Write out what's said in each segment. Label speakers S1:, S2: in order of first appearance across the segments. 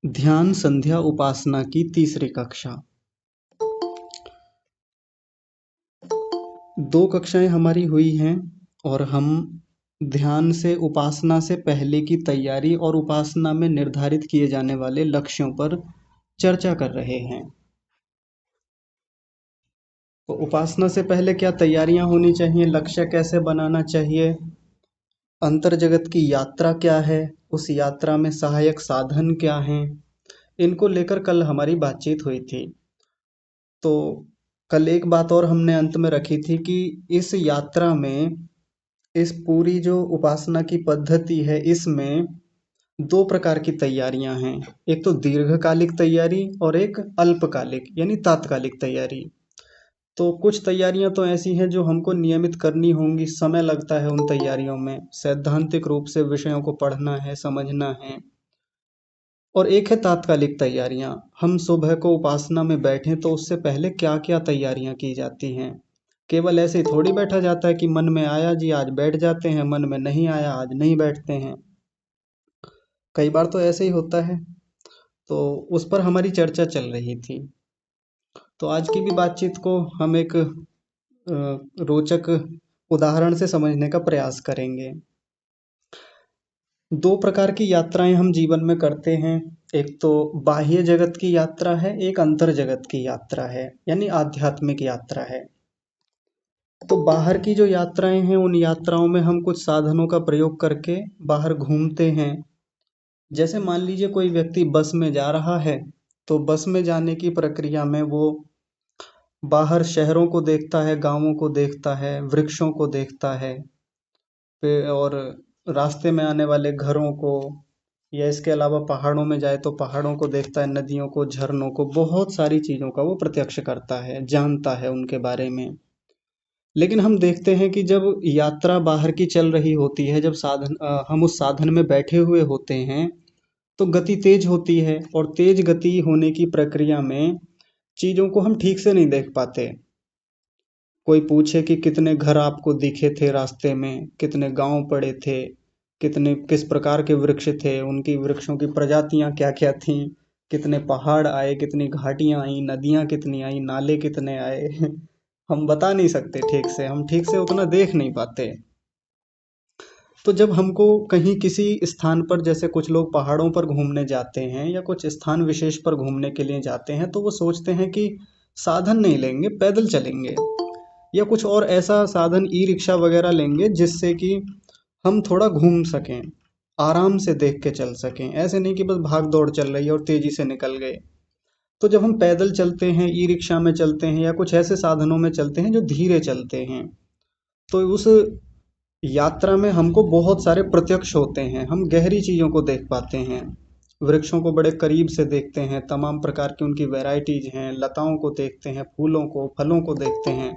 S1: ध्यान संध्या उपासना की तीसरी कक्षा। 2 कक्षाएं हमारी हुई हैं और हम ध्यान से उपासना से पहले की तैयारी और उपासना में निर्धारित किए जाने वाले लक्ष्यों पर चर्चा कर रहे हैं। तो उपासना से पहले क्या तैयारियां होनी चाहिए, लक्ष्य कैसे बनाना चाहिए, अंतर जगत की यात्रा क्या है, उस यात्रा में सहायक साधन क्या हैं, इनको लेकर कल हमारी बातचीत हुई थी। तो कल एक बात और हमने अंत में रखी थी कि इस यात्रा में, इस पूरी जो उपासना की पद्धति है, इसमें 2 प्रकार की तैयारियां हैं। एक तो दीर्घकालिक तैयारी और एक अल्पकालिक यानी तात्कालिक तैयारी। तो कुछ तैयारियां तो ऐसी हैं जो हमको नियमित करनी होंगी, समय लगता है उन तैयारियों में, सैद्धांतिक रूप से विषयों को पढ़ना है, समझना है। और एक है तात्कालिक तैयारियां। हम सुबह को उपासना में बैठें तो उससे पहले क्या क्या तैयारियां की जाती हैं। केवल ऐसे ही थोड़ी बैठा जाता है कि मन में आया जी आज बैठ जाते हैं, मन में नहीं आया आज नहीं बैठते हैं। कई बार तो ऐसे ही होता है। तो उस पर हमारी चर्चा चल रही थी। तो आज की भी बातचीत को हम एक रोचक उदाहरण से समझने का प्रयास करेंगे। 2 प्रकार की यात्राएं हम जीवन में करते हैं। एक तो बाह्य जगत की यात्रा है, एक अंतर जगत की यात्रा है, यानी आध्यात्मिक यात्रा है। तो बाहर की जो यात्राएं हैं, उन यात्राओं में हम कुछ साधनों का प्रयोग करके बाहर घूमते हैं। जैसे मान लीजिए कोई व्यक्ति बस में जा रहा है, तो बस में जाने की प्रक्रिया में वो बाहर शहरों को देखता है, गांवों को देखता है, वृक्षों को देखता है, और रास्ते में आने वाले घरों को, या इसके अलावा पहाड़ों में जाए तो पहाड़ों को देखता है, नदियों को, झरनों को, बहुत सारी चीज़ों का वो प्रत्यक्ष करता है, जानता है उनके बारे में। लेकिन हम देखते हैं कि जब यात्रा बाहर की चल रही होती है, जब हम उस साधन में बैठे हुए होते हैं, तो गति तेज होती है, और तेज गति होने की प्रक्रिया में चीज़ों को हम ठीक से नहीं देख पाते। कोई पूछे कि कितने घर आपको दिखे थे रास्ते में, कितने गांव पड़े थे, कितने किस प्रकार के वृक्ष थे, उनकी वृक्षों की प्रजातियां क्या क्या थीं, कितने पहाड़ आए, कितनी घाटियां आई, नदियां कितनी आई, नाले कितने आए हम बता नहीं सकते ठीक से, हम ठीक से उतना देख नहीं पाते। तो जब हमको कहीं किसी स्थान पर, जैसे कुछ लोग पहाड़ों पर घूमने जाते हैं या कुछ स्थान विशेष पर घूमने के लिए जाते हैं, तो वो सोचते हैं कि साधन नहीं लेंगे, पैदल चलेंगे, या कुछ और ऐसा साधन ई रिक्शा वगैरह लेंगे जिससे कि हम थोड़ा घूम सकें, आराम से देख के चल सकें, ऐसे नहीं कि बस भाग दौड़ चल रही है और तेजी से निकल गए। तो जब हम पैदल चलते हैं, ई रिक्शा में चलते हैं, या कुछ ऐसे साधनों में चलते हैं जो धीरे चलते हैं, तो उस यात्रा में हमको बहुत सारे प्रत्यक्ष होते हैं, हम गहरी चीज़ों को देख पाते हैं, वृक्षों को बड़े करीब से देखते हैं, तमाम प्रकार की उनकी वैरायटीज हैं, लताओं को देखते हैं, फूलों को, फलों को देखते हैं।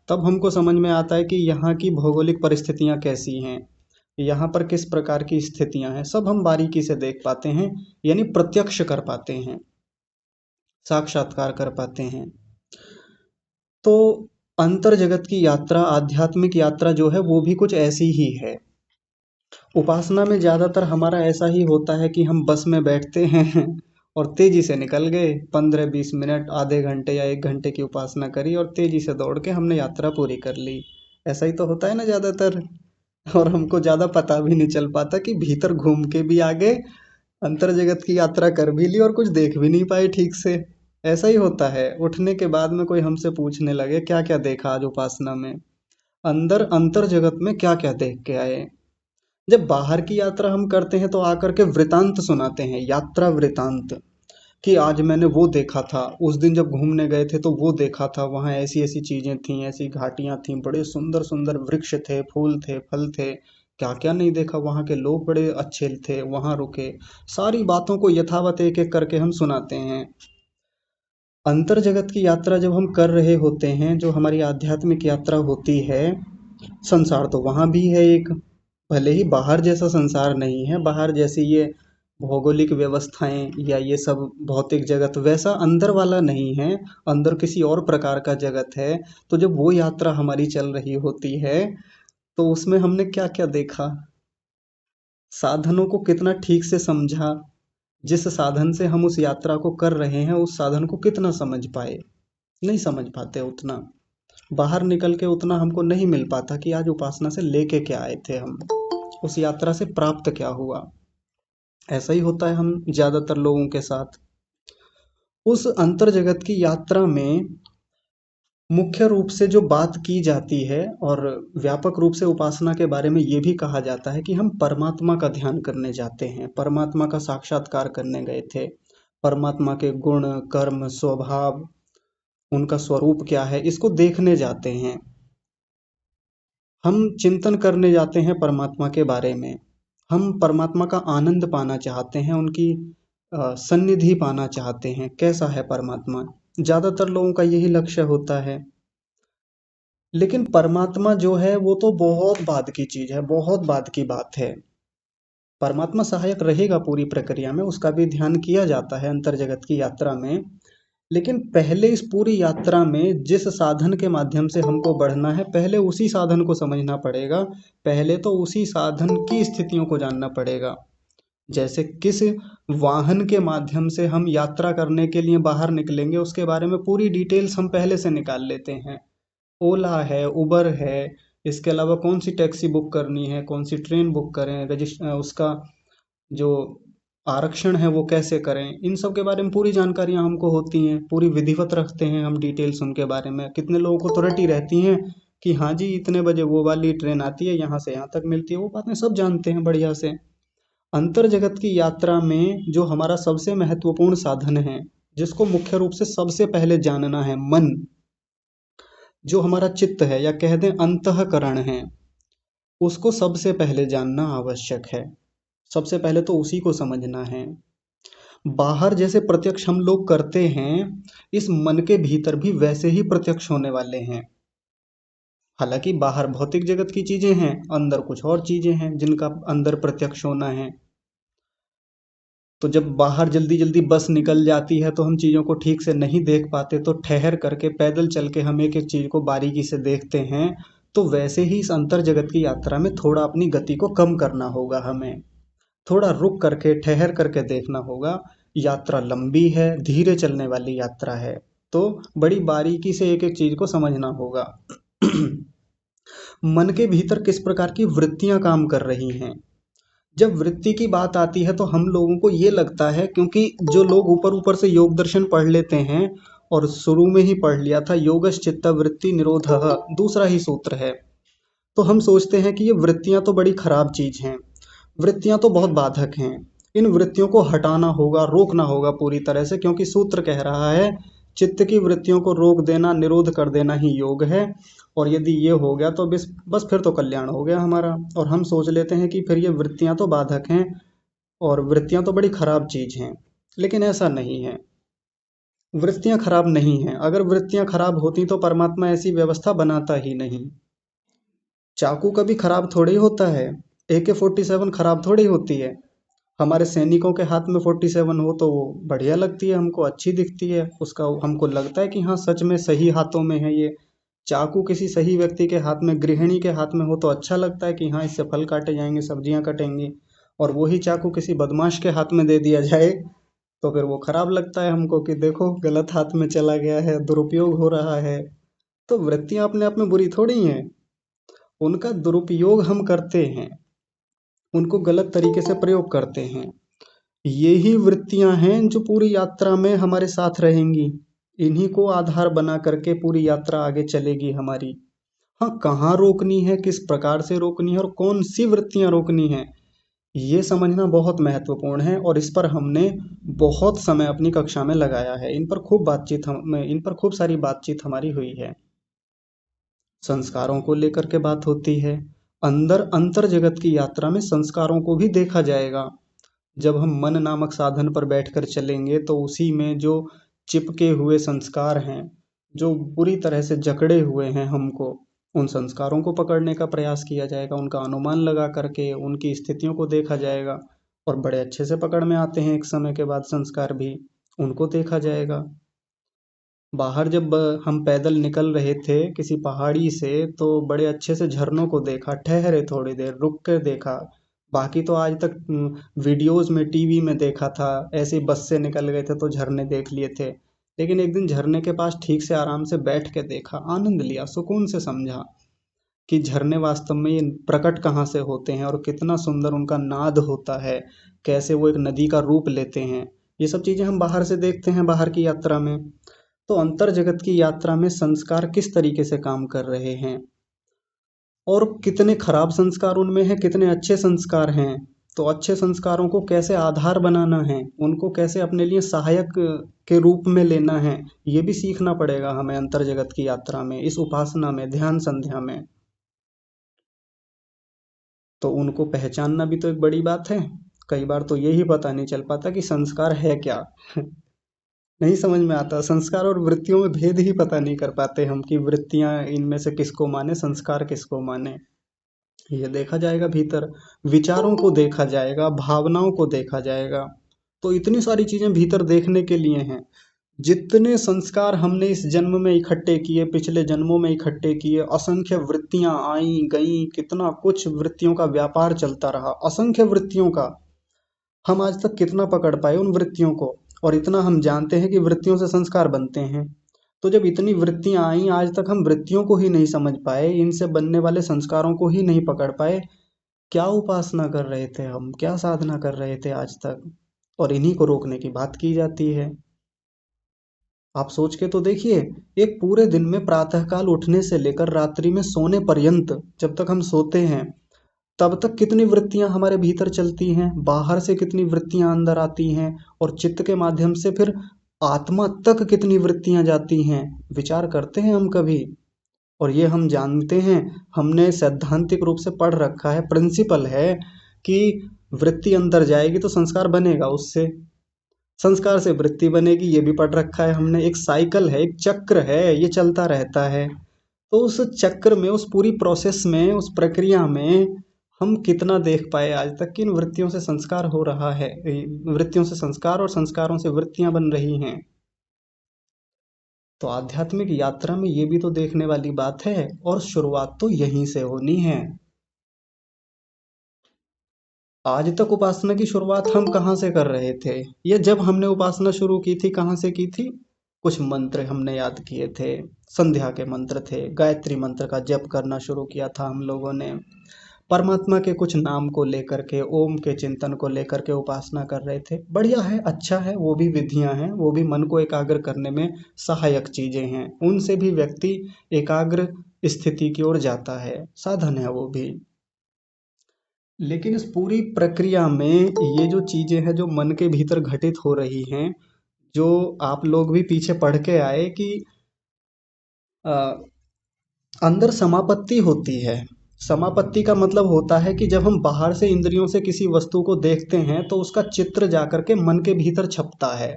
S1: तब हमको समझ में आता है कि यहाँ की भौगोलिक परिस्थितियाँ कैसी हैं, यहाँ पर किस प्रकार की स्थितियाँ हैं, सब हम बारीकी से देख पाते हैं, यानी प्रत्यक्ष कर पाते हैं, साक्षात्कार कर पाते हैं। तो अंतर जगत की यात्रा, आध्यात्मिक यात्रा जो है, वो भी कुछ ऐसी ही है। उपासना में ज़्यादातर हमारा ऐसा ही होता है कि हम बस में बैठते हैं और तेज़ी से निकल गए, 15-20 मिनट, आधे घंटे या 1 घंटे की उपासना करी और तेज़ी से दौड़ के हमने यात्रा पूरी कर ली। ऐसा ही तो होता है ना ज़्यादातर। और हमको ज़्यादा पता भी नहीं चल पाता कि भीतर घूम के भी आ गए, अंतर जगत की यात्रा कर भी ली और कुछ देख भी नहीं पाए ठीक से। ऐसा ही होता है, उठने के बाद में कोई हमसे पूछने लगे क्या क्या देखा आज उपासना में, अंदर अंतर जगत में क्या क्या देख के आए। जब बाहर की यात्रा हम करते हैं तो आकर के वृतांत सुनाते हैं, यात्रा वृतांत, कि आज मैंने वो देखा था, उस दिन जब घूमने गए थे तो वो देखा था, वहाँ ऐसी ऐसी चीजें थीं, ऐसी घाटियां थीं, बड़े सुंदर सुंदर वृक्ष थे, फूल थे, फल थे, क्या क्या नहीं देखा, वहाँ के लोग बड़े अच्छे थे, वहाँ रुके। सारी बातों को यथावत एक एक करके हम सुनाते हैं। अंतर जगत की यात्रा जब हम कर रहे होते हैं, जो हमारी आध्यात्मिक यात्रा होती है, संसार तो वहाँ भी है एक, भले ही बाहर जैसा संसार नहीं है, बाहर जैसी ये भौगोलिक व्यवस्थाएं या ये सब भौतिक जगत वैसा अंदर वाला नहीं है, अंदर किसी और प्रकार का जगत है। तो जब वो यात्रा हमारी चल रही होती है, तो उसमें हमने क्या क्या देखा, साधनों को कितना ठीक से समझा, जिस साधन से हम उस यात्रा को कर रहे हैं उस साधन को कितना समझ पाए, नहीं समझ पाते उतना। बाहर निकल के उतना हमको नहीं मिल पाता कि आज उपासना से लेके क्या आए थे हम, उस यात्रा से प्राप्त क्या हुआ। ऐसा ही होता है हम ज्यादातर लोगों के साथ। उस अंतर जगत की यात्रा में मुख्य रूप से जो बात की जाती है और व्यापक रूप से उपासना के बारे में ये भी कहा जाता है कि हम परमात्मा का ध्यान करने जाते हैं, परमात्मा का साक्षात्कार करने गए थे। परमात्मा के गुण, कर्म, स्वभाव, उनका स्वरूप क्या है, इसको देखने जाते हैं। हम चिंतन करने जाते हैं परमात्मा के बारे में। हम परमात्मा का आनंद पाना चाहते हैं, उनकी सन्निधि पाना चाहते हैं, कैसा है परमात्मा। ज्यादातर लोगों का यही लक्ष्य होता है। लेकिन परमात्मा जो है वो तो बहुत बाद की चीज है, बहुत बाद की बात है। परमात्मा सहायक रहेगा पूरी प्रक्रिया में, उसका भी ध्यान किया जाता है अंतर जगत की यात्रा में। लेकिन पहले इस पूरी यात्रा में जिस साधन के माध्यम से हमको बढ़ना है, पहले उसी साधन को समझना पड़ेगा। पहले तो उसी साधन की स्थितियों को जानना पड़ेगा। जैसे किस वाहन के माध्यम से हम यात्रा करने के लिए बाहर निकलेंगे, उसके बारे में पूरी डिटेल्स हम पहले से निकाल लेते हैं। ओला है, उबर है, इसके अलावा कौन सी टैक्सी बुक करनी है, कौन सी ट्रेन बुक करें, उसका जो आरक्षण है वो कैसे करें, इन सब के बारे में पूरी जानकारियां हमको होती हैं, पूरी विधिवत रखते हैं हम डिटेल्स उनके बारे में। कितने लोगों को तो रटी रहती हैं कि हाँ जी इतने बजे वो वाली ट्रेन आती है, यहाँ से यहाँ तक मिलती है, वो बातें सब जानते हैं बढ़िया से। अंतर जगत की यात्रा में जो हमारा सबसे महत्वपूर्ण साधन है, जिसको मुख्य रूप से सबसे पहले जानना है, मन, जो हमारा चित्त है या कह दें अंतःकरण है, उसको सबसे पहले जानना आवश्यक है। सबसे पहले तो उसी को समझना है। बाहर जैसे प्रत्यक्ष हम लोग करते हैं, इस मन के भीतर भी वैसे ही प्रत्यक्ष होने वाले हैं। हालांकि बाहर भौतिक जगत की चीजें हैं, अंदर कुछ और चीजें हैं जिनका अंदर प्रत्यक्ष होना है। तो जब बाहर जल्दी जल्दी बस निकल जाती है तो हम चीज़ों को ठीक से नहीं देख पाते, तो ठहर करके पैदल चल के हम एक एक चीज़ को बारीकी से देखते हैं। तो वैसे ही इस अंतर जगत की यात्रा में थोड़ा अपनी गति को कम करना होगा हमें, थोड़ा रुक करके ठहर करके देखना होगा। यात्रा लंबी है, धीरे चलने वाली यात्रा है, तो बड़ी बारीकी से एक एक चीज को समझना होगा। मन के भीतर किस प्रकार की वृत्तियां काम कर रही हैं। जब वृत्ति की बात आती है तो हम लोगों को ये लगता है, क्योंकि जो लोग ऊपर ऊपर से योग दर्शन पढ़ लेते हैं और शुरू में ही पढ़ लिया था योगश चित्त वृत्ति निरोधः, दूसरा ही सूत्र है, तो हम सोचते हैं कि ये वृत्तियां तो बड़ी खराब चीज हैं, वृत्तियां तो बहुत बाधक हैं, इन वृत्तियों को हटाना होगा, रोकना होगा पूरी तरह से, क्योंकि सूत्र कह रहा है चित्त की वृत्तियों को रोक देना, निरोध कर देना ही योग है। और यदि ये हो गया तो बस बस फिर तो कल्याण हो गया हमारा। और हम सोच लेते हैं कि फिर ये वृत्तियां तो बाधक हैं और वृत्तियां तो बड़ी खराब चीज हैं, लेकिन ऐसा नहीं है। वृत्तियां खराब नहीं हैं। अगर वृत्तियां खराब होती तो परमात्मा ऐसी व्यवस्था बनाता ही नहीं। चाकू कभी खराब थोड़ी होता है, AK-47 खराब थोड़ी होती है। हमारे सैनिकों के हाथ में 47 हो तो वो बढ़िया लगती है, हमको अच्छी दिखती है, उसका हमको लगता है कि हाँ सच में सही हाथों में है ये। चाकू किसी सही व्यक्ति के हाथ में, गृहिणी के हाथ में हो तो अच्छा लगता है कि हाँ इससे फल काटे जाएंगे, सब्जियां कटेंगी। और वही चाकू किसी बदमाश के हाथ में दे दिया जाए तो फिर वो खराब लगता है हमको कि देखो गलत हाथ में चला गया है, दुरुपयोग हो रहा है। तो वृत्तियां अपने आप में बुरी थोड़ी हैं, उनका दुरुपयोग हम करते हैं, उनको गलत तरीके से प्रयोग करते हैं। यही वृत्तियां हैं जो पूरी यात्रा में हमारे साथ रहेंगी, इन्हीं को आधार बना करके पूरी यात्रा आगे चलेगी हमारी। हाँ, कहाँ रोकनी है, किस प्रकार से रोकनी है और कौन सी वृत्तियां रोकनी है, ये समझना बहुत महत्वपूर्ण है। और इस पर हमने बहुत समय अपनी कक्षा में लगाया है, इन पर खूब सारी बातचीत हमारी हुई है। संस्कारों को लेकर के बात होती है। अंदर अंतर जगत की यात्रा में संस्कारों को भी देखा जाएगा। जब हम मन नामक साधन पर बैठकर चलेंगे तो उसी में जो चिपके हुए संस्कार हैं, जो बुरी तरह से जकड़े हुए हैं हमको, उन संस्कारों को पकड़ने का प्रयास किया जाएगा, उनका अनुमान लगा करके उनकी स्थितियों को देखा जाएगा। और बड़े अच्छे से पकड़ में आते हैं एक समय के बाद संस्कार भी, उनको देखा जाएगा। बाहर जब हम पैदल निकल रहे थे किसी पहाड़ी से तो बड़े अच्छे से झरनों को देखा, ठहरे थोड़ी देर रुक कर देखा, बाकी तो आज तक वीडियोस में, टीवी में देखा था, ऐसे ही बस से निकल गए थे तो झरने देख लिए थे। लेकिन एक दिन झरने के पास ठीक से आराम से बैठ के देखा, आनंद लिया, सुकून से समझा कि झरने वास्तव में ये प्रकट कहाँ से होते हैं और कितना सुंदर उनका नाद होता है, कैसे वो एक नदी का रूप लेते हैं। ये सब चीज़ें हम बाहर से देखते हैं बाहर की यात्रा में। तो अंतर जगत की यात्रा में संस्कार किस तरीके से काम कर रहे हैं और कितने खराब संस्कार उनमें हैं, कितने अच्छे संस्कार हैं। तो अच्छे संस्कारों को कैसे आधार बनाना है, उनको कैसे अपने लिए सहायक के रूप में लेना है, ये भी सीखना पड़ेगा हमें अंतर जगत की यात्रा में, इस उपासना में, ध्यान संध्या में। तो उनको पहचानना भी तो एक बड़ी बात है। कई बार तो यही पता नहीं चल पाता कि संस्कार है क्या। नहीं समझ में आता, संस्कार और वृत्तियों में भेद ही पता नहीं कर पाते हम कि वृत्तियां इनमें से किसको माने, संस्कार किसको माने। ये देखा जाएगा भीतर, विचारों को देखा जाएगा, भावनाओं को देखा जाएगा। तो इतनी सारी चीजें भीतर देखने के लिए हैं। जितने संस्कार हमने इस जन्म में इकट्ठे किए, पिछले जन्मों में इकट्ठे किए, असंख्य वृत्तियां आई गई, कितना कुछ वृत्तियों का व्यापार चलता रहा, असंख्य वृत्तियों का। हम आज तक कितना पकड़ पाए उन वृत्तियों को, और इतना हम जानते हैं कि वृत्तियों से संस्कार बनते हैं। तो जब इतनी वृत्तियां आई, आज तक हम वृत्तियों को ही नहीं समझ पाए, इनसे बनने वाले संस्कारों को ही नहीं पकड़ पाए, क्या उपासना कर रहे थे हम, क्या साधना कर रहे थे आज तक। और इन्हीं को रोकने की बात की जाती है। आप सोच के तो देखिए, एक पूरे दिन में प्रातःकाल उठने से लेकर रात्रि में सोने पर्यंत, जब तक हम सोते हैं तब तक कितनी वृत्तियां हमारे भीतर चलती हैं, बाहर से कितनी वृत्तियां अंदर आती हैं, और चित्त के माध्यम से फिर आत्मा तक कितनी वृत्तियां जाती हैं। विचार करते हैं हम कभी? और ये हम जानते हैं, हमने सैद्धांतिक रूप से पढ़ रखा है, प्रिंसिपल है कि वृत्ति अंदर जाएगी तो संस्कार बनेगा उससे, संस्कार से वृत्ति बनेगी, ये भी पढ़ रखा है हमने। एक साइकिल है, एक चक्र है, ये चलता रहता है। तो उस चक्र में, उस पूरी प्रोसेस में, उस प्रक्रिया में हम कितना देख पाए आज तक कि इन वृत्तियों से संस्कार हो रहा है, वृत्तियों से संस्कार और संस्कारों से वृत्तियां बन रही हैं। तो आध्यात्मिक यात्रा में ये भी तो देखने वाली बात है, और शुरुआत तो यहीं से होनी है। आज तक उपासना की शुरुआत हम कहाँ से कर रहे थे? ये जब हमने उपासना शुरू की थी, कहाँ से की थी? कुछ मंत्र हमने याद किए थे, संध्या के मंत्र थे, गायत्री मंत्र का जप करना शुरू किया था हम लोगों ने, परमात्मा के कुछ नाम को लेकर के, ओम के चिंतन को लेकर के उपासना कर रहे थे। बढ़िया है, अच्छा है, वो भी विधियां हैं, वो भी मन को एकाग्र करने में सहायक चीजें हैं, उनसे भी व्यक्ति एकाग्र स्थिति की ओर जाता है, साधन है वो भी। लेकिन इस पूरी प्रक्रिया में ये जो चीजें हैं जो मन के भीतर घटित हो रही हैं, जो आप लोग भी पीछे पढ़ के आए कि अ, अंदर समापत्ति होती है। समापत्ति का मतलब होता है कि जब हम बाहर से इंद्रियों से किसी वस्तु को देखते हैं तो उसका चित्र जाकर के मन के भीतर छपता है।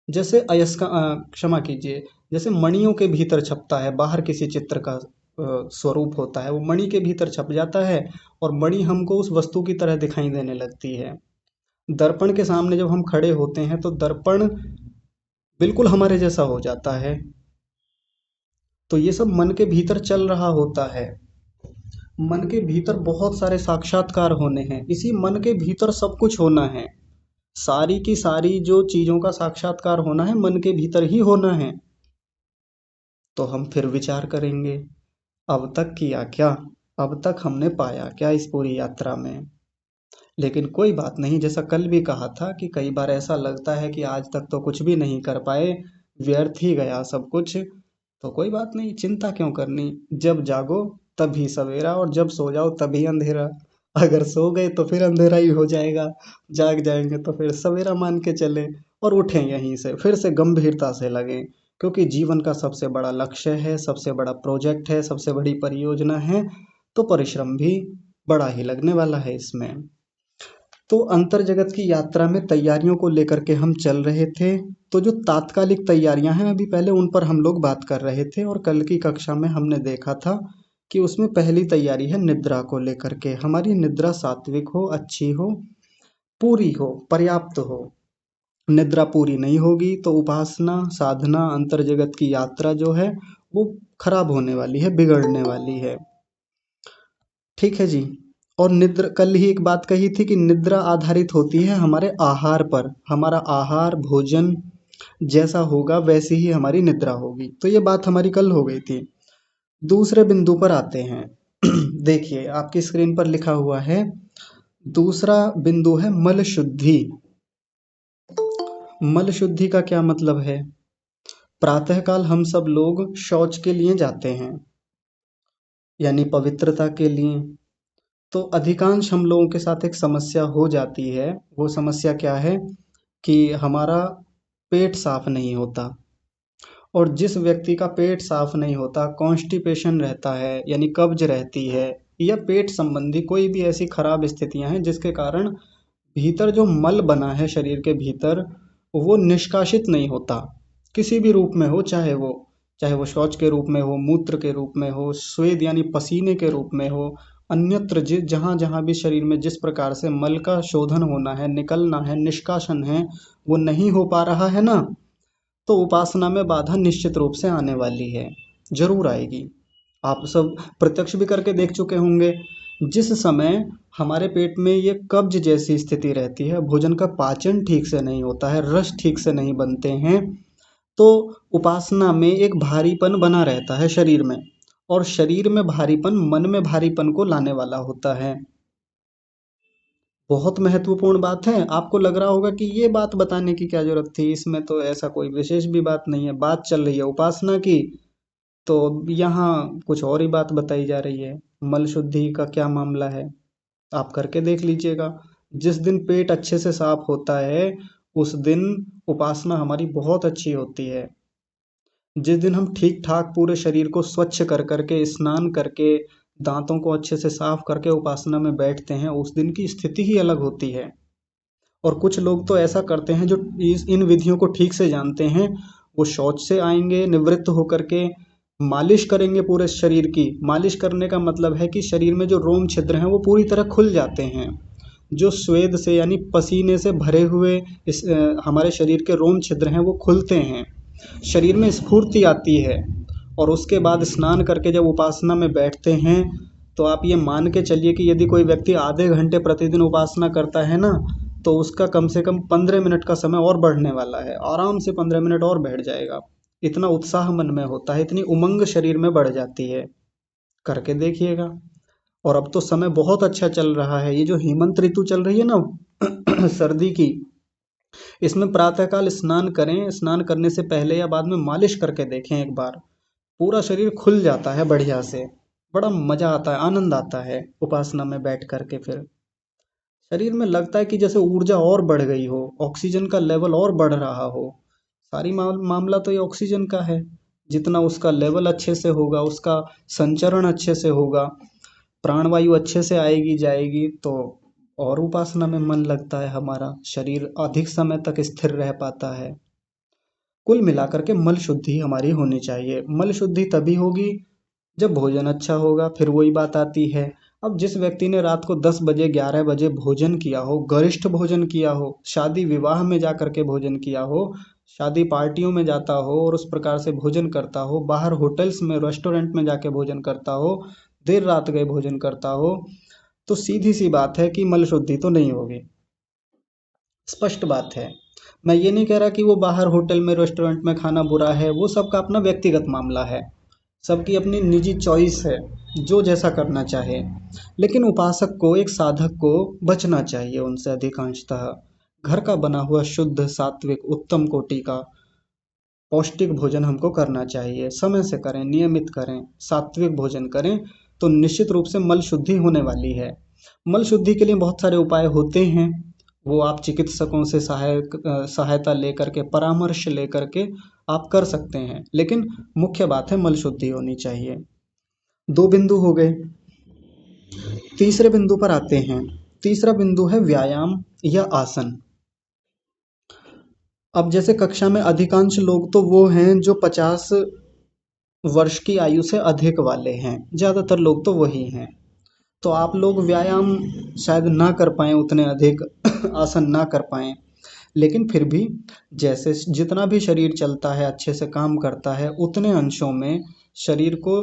S1: जैसे क्षमा कीजिए, जैसे मणियों के भीतर छपता है, बाहर किसी चित्र का स्वरूप होता है, वो मणि के भीतर छप जाता है, और मणि हमको उस वस्तु की तरह दिखाई देने लगती है। दर्पण के सामने जब हम खड़े होते हैं तो दर्पण बिल्कुल हमारे जैसा हो जाता है। तो ये सब मन के भीतर चल रहा होता है। मन के भीतर बहुत सारे साक्षात्कार होने हैं, इसी मन के भीतर सब कुछ होना है। सारी की सारी जो चीजों का साक्षात्कार होना है, मन के भीतर ही होना है। तो हम फिर विचार करेंगे, अब तक किया क्या, अब तक हमने पाया क्या इस पूरी यात्रा में। लेकिन कोई बात नहीं, जैसा कल भी कहा था कि कई बार ऐसा लगता है कि आज तक तो कुछ भी नहीं कर पाए, व्यर्थ ही गया सब कुछ। तो कोई बात नहीं, चिंता क्यों करनी, जब जागो तभी सवेरा, और जब सो जाओ तभी अंधेरा। अगर सो गए तो फिर अंधेरा ही हो जाएगा, जाग जाएंगे तो फिर सवेरा मान के चले, और उठें यहीं से फिर से गंभीरता से लगें। क्योंकि जीवन का सबसे बड़ा लक्ष्य है, सबसे बड़ा प्रोजेक्ट है, सबसे बड़ी परियोजना है, तो परिश्रम भी बड़ा ही लगने वाला है इसमें। तो अंतर जगत की यात्रा में तैयारियों को लेकर के हम चल रहे थे। तो जो तात्कालिक तैयारियां हैं, अभी पहले उन पर हम लोग बात कर रहे थे, और कल की कक्षा में हमने देखा था कि उसमें पहली तैयारी है निद्रा को लेकर के। हमारी निद्रा सात्विक हो, अच्छी हो, पूरी हो, पर्याप्त हो। निद्रा पूरी नहीं होगी तो उपासना, साधना, अंतर जगत की यात्रा जो है वो खराब होने वाली है, बिगड़ने वाली है। ठीक है जी। और निद्रा, कल ही एक बात कही थी कि निद्रा आधारित होती है हमारे आहार पर। हमारा आहार भोजन जैसा होगा वैसी ही हमारी निद्रा होगी। तो ये बात हमारी कल हो गई थी। दूसरे बिंदु पर आते हैं। देखिए आपकी स्क्रीन पर लिखा हुआ है, दूसरा बिंदु है मल शुद्धि। मल शुद्धि का क्या मतलब है? प्रातःकाल हम सब लोग शौच के लिए जाते हैं, यानी पवित्रता के लिए। तो अधिकांश हम लोगों के साथ एक समस्या हो जाती है। वो समस्या क्या है कि हमारा पेट साफ नहीं होता। और जिस व्यक्ति का पेट साफ नहीं होता, कॉन्स्टिपेशन रहता है यानी कब्ज रहती है, या पेट संबंधी कोई भी ऐसी खराब स्थितियां हैं जिसके कारण भीतर जो मल बना है शरीर के भीतर, वो निष्कासित नहीं होता, किसी भी रूप में हो, चाहे वो शौच के रूप में हो, मूत्र के रूप में हो, स्वेद यानी पसीने के रूप में हो, अन्यत्र जहाँ जहाँ भी शरीर में जिस प्रकार से मल का शोधन होना है, निकलना है, निष्कासन है, वो नहीं हो पा रहा है ना, तो उपासना में बाधा निश्चित रूप से आने वाली है, जरूर आएगी। आप सब प्रत्यक्ष भी करके देख चुके होंगे। जिस समय हमारे पेट में ये कब्ज जैसी स्थिति रहती है, भोजन का पाचन ठीक से नहीं होता है, रस ठीक से नहीं बनते हैं, तो उपासना में एक भारीपन बना रहता है शरीर में। और शरीर में भारीपन मन में भारीपन को लाने वाला होता है। बहुत महत्वपूर्ण बात है। आपको लग रहा होगा कि ये बात बताने की क्या जरूरत थी, इसमें तो ऐसा कोई विशेष भी बात नहीं है, बात चल रही है उपासना की, तो यहाँ कुछ और ही बात बताई जा रही है। मल शुद्धि का क्या मामला है, आप करके देख लीजिएगा। जिस दिन पेट अच्छे से साफ होता है, उस दिन उपासना हमारी बहुत अच्छी होती है। जिस दिन हम ठीक ठाक पूरे शरीर को स्वच्छ कर करके, स्नान करके, दांतों को अच्छे से साफ करके उपासना में बैठते हैं, उस दिन की स्थिति ही अलग होती है। और कुछ लोग तो ऐसा करते हैं जो इन विधियों को ठीक से जानते हैं, वो शौच से आएंगे निवृत्त होकर के मालिश करेंगे पूरे शरीर की। मालिश करने का मतलब है कि शरीर में जो रोम छिद्र हैं वो पूरी तरह खुल जाते हैं। जो स्वेद से यानी पसीने से भरे हुए हमारे शरीर के रोम छिद्र हैं वो खुलते हैं, शरीर में स्फूर्ति आती है। और उसके बाद स्नान करके जब उपासना में बैठते हैं, तो आप ये मान के चलिए कि यदि कोई व्यक्ति आधे घंटे प्रतिदिन उपासना करता है ना, तो उसका कम से कम 15 मिनट का समय और बढ़ने वाला है, आराम से 15 मिनट और बैठ जाएगा। इतना उत्साह मन में होता है, इतनी उमंग शरीर में बढ़ जाती है। करके देखिएगा। और अब तो समय बहुत अच्छा चल रहा है, ये जो हेमंत ऋतु चल रही है ना सर्दी की, इसमें प्रातःकाल स्नान करें, स्नान करने से पहले या बाद में मालिश करके देखें एक बार, पूरा शरीर खुल जाता है बढ़िया से, बड़ा मजा आता है, आनंद आता है उपासना में बैठ करके। फिर शरीर में लगता है कि जैसे ऊर्जा और बढ़ गई हो, ऑक्सीजन का लेवल और बढ़ रहा हो। सारी मामला तो ये ऑक्सीजन का है। जितना उसका लेवल अच्छे से होगा, उसका संचरण अच्छे से होगा, प्राणवायु अच्छे से आएगी जाएगी, तो और उपासना में मन लगता है, हमारा शरीर अधिक समय तक स्थिर रह पाता है। कुल मिलाकर के मल शुद्धि हमारी होनी चाहिए। मल शुद्धि तभी होगी जब भोजन अच्छा होगा। फिर वही बात आती है, अब जिस व्यक्ति ने रात को 10 बजे 11 बजे भोजन किया हो, गरिष्ठ भोजन किया हो, शादी विवाह में जा करके भोजन किया हो, शादी पार्टियों में जाता हो और उस प्रकार से भोजन करता हो, बाहर होटल्स में रेस्टोरेंट में जाके भोजन करता हो, देर रात गए भोजन करता हो, तो सीधी सी बात है कि मल शुद्धि तो नहीं होगी। स्पष्ट बात है। मैं ये नहीं कह रहा कि वो बाहर होटल में रेस्टोरेंट में खाना बुरा है, वो सबका अपना व्यक्तिगत मामला है, सबकी अपनी निजी चॉइस है, जो जैसा करना चाहे। लेकिन उपासक को, एक साधक को बचना चाहिए उनसे अधिकांशतः। घर का बना हुआ शुद्ध सात्विक उत्तम कोटि का पौष्टिक भोजन हमको करना चाहिए। समय से करें, नियमित करें, सात्विक भोजन करें, तो निश्चित रूप से मल शुद्धि होने वाली है। मल शुद्धि के लिए बहुत सारे उपाय होते हैं, वो आप चिकित्सकों से सहायता लेकर के, परामर्श लेकर के आप कर सकते हैं। लेकिन मुख्य बात है मल शुद्धि होनी चाहिए। 2 बिंदु हो गए। तीसरे बिंदु पर आते हैं। तीसरा बिंदु है व्यायाम या आसन। अब जैसे कक्षा में अधिकांश लोग तो वो हैं जो 50 वर्ष की आयु से अधिक वाले हैं, ज़्यादातर लोग तो वही हैं। तो आप लोग व्यायाम शायद ना कर पाएँ उतने अधिक आसन ना कर पाएँ, लेकिन फिर भी जैसे जितना भी शरीर चलता है, अच्छे से काम करता है, उतने अंशों में शरीर को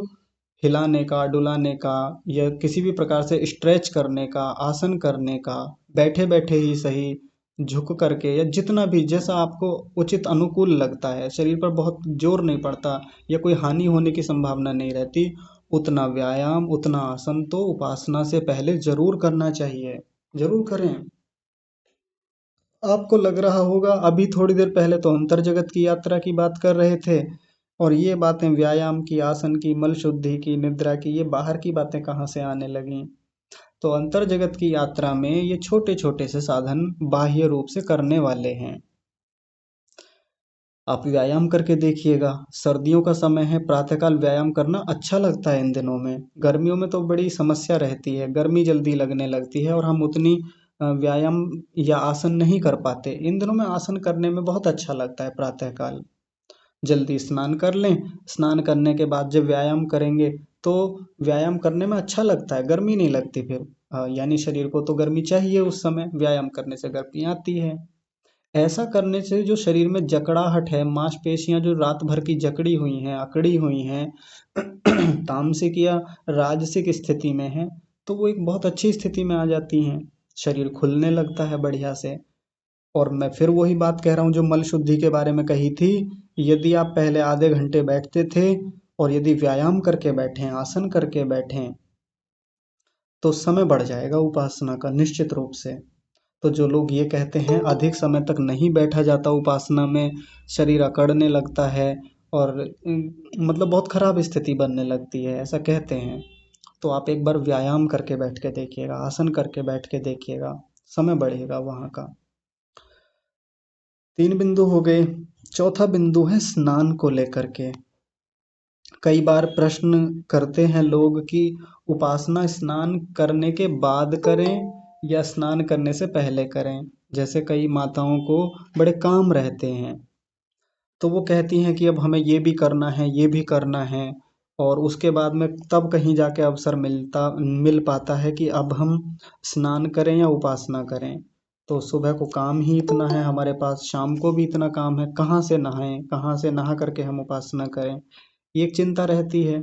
S1: हिलाने का, डुलाने का, या किसी भी प्रकार से स्ट्रेच करने का, आसन करने का, बैठे बैठे ही सही, झुक करके, या जितना भी जैसा आपको उचित अनुकूल लगता है, शरीर पर बहुत जोर नहीं पड़ता या कोई हानि होने की संभावना नहीं रहती, उतना व्यायाम, उतना आसन तो उपासना से पहले जरूर करना चाहिए। जरूर करें। आपको लग रहा होगा अभी थोड़ी देर पहले तो अंतर जगत की यात्रा की बात कर रहे थे, और ये बातें व्यायाम की, आसन की, मल शुद्धि की, निद्रा की, ये बाहर की बातें कहाँ से आने लगी। तो अंतर जगत की यात्रा में ये छोटे छोटे से साधन बाह्य रूप से करने वाले हैं। आप व्यायाम करके देखिएगा। सर्दियों का समय है, प्रातःकाल व्यायाम करना अच्छा लगता है इन दिनों में। गर्मियों में तो बड़ी समस्या रहती है, गर्मी जल्दी लगने लगती है और हम उतनी व्यायाम या आसन नहीं कर पाते। इन दिनों में आसन करने में बहुत अच्छा लगता है प्रातःकाल। जल्दी स्नान कर लें, स्नान करने के बाद जब व्यायाम करेंगे तो व्यायाम करने में अच्छा लगता है, गर्मी नहीं लगती फिर। यानी शरीर को तो गर्मी चाहिए, उस समय व्यायाम करने से गर्मी आती है। ऐसा करने से जो शरीर में जकड़ाहट है, मांसपेशियां जो रात भर की जकड़ी हुई हैं, अकड़ी हुई हैं, तामसिक या राजसिक स्थिति में है, तो वो एक बहुत अच्छी स्थिति में आ जाती हैं। शरीर खुलने लगता है बढ़िया से। और मैं फिर वही बात कह रहा हूँ जो मल शुद्धि के बारे में कही थी। यदि आप पहले आधे घंटे बैठते थे और यदि व्यायाम करके बैठें, आसन करके बैठें, तो समय बढ़ जाएगा उपासना का निश्चित रूप से। तो जो लोग ये कहते हैं अधिक समय तक नहीं बैठा जाता उपासना में, शरीर अकड़ने लगता है और मतलब बहुत खराब स्थिति बनने लगती है, ऐसा कहते हैं, तो आप एक बार व्यायाम करके बैठ के देखिएगा, आसन करके बैठ के देखिएगा, समय बढ़ेगा वहाँ का। 3 बिंदु हो गए। चौथा बिंदु है स्नान को लेकर के। कई बार प्रश्न करते हैं लोग कि उपासना स्नान करने के बाद करें या स्नान करने से पहले करें। जैसे कई माताओं को बड़े काम रहते हैं, तो वो कहती हैं कि अब हमें ये भी करना है, ये भी करना है, और उसके बाद में तब कहीं जाके अवसर मिल पाता है कि अब हम स्नान करें या उपासना करें। तो सुबह को काम ही इतना है हमारे पास, शाम को भी इतना काम है, कहाँ से नहाएं, कहाँ से नहा करके हम उपासना करें, ये एक चिंता रहती है।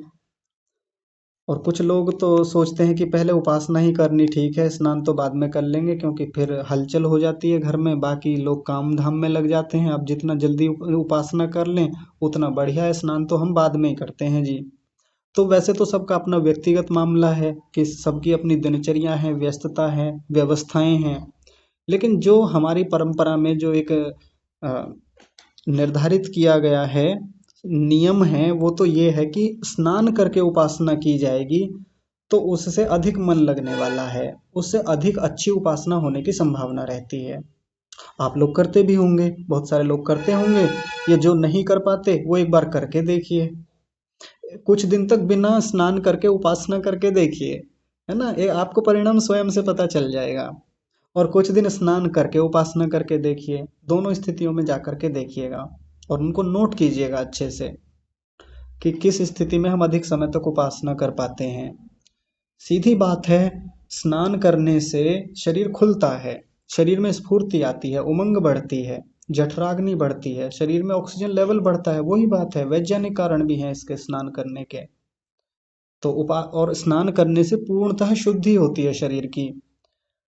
S1: और कुछ लोग तो सोचते हैं कि पहले उपासना ही करनी ठीक है, स्नान तो बाद में कर लेंगे, क्योंकि फिर हलचल हो जाती है घर में, बाकी लोग काम धाम में लग जाते हैं। अब जितना जल्दी उपासना कर लें उतना बढ़िया है, स्नान तो हम बाद में ही करते हैं जी। तो वैसे तो सबका अपना व्यक्तिगत मामला है कि सबकी अपनी दिनचर्या है, व्यस्तता है, व्यवस्थाएं हैं। लेकिन जो हमारी परंपरा में जो एक निर्धारित किया गया है, नियम है, वो तो ये है कि स्नान करके उपासना की जाएगी, तो उससे अधिक मन लगने वाला है, उससे अधिक अच्छी उपासना होने की संभावना रहती है। आप लोग करते भी होंगे, बहुत सारे लोग करते होंगे, ये जो नहीं कर पाते वो एक बार करके देखिए, कुछ दिन तक बिना स्नान करके उपासना करके देखिए, है ना, ये आपको परिणाम स्वयं से पता चल जाएगा। और कुछ दिन स्नान करके उपासना करके देखिए, दोनों स्थितियों में जा करके देखिएगा और उनको नोट कीजिएगा अच्छे से कि किस स्थिति में हम अधिक समय तक उपासना कर पाते हैं। सीधी बात है, स्नान करने से शरीर खुलता है, शरीर में स्फूर्ति आती है, उमंग बढ़ती है, जठराग्नि बढ़ती है, शरीर में ऑक्सीजन लेवल बढ़ता है, वही बात है, वैज्ञानिक कारण भी है इसके स्नान करने के। तो और स्नान करने से पूर्णतः शुद्धि होती है शरीर की।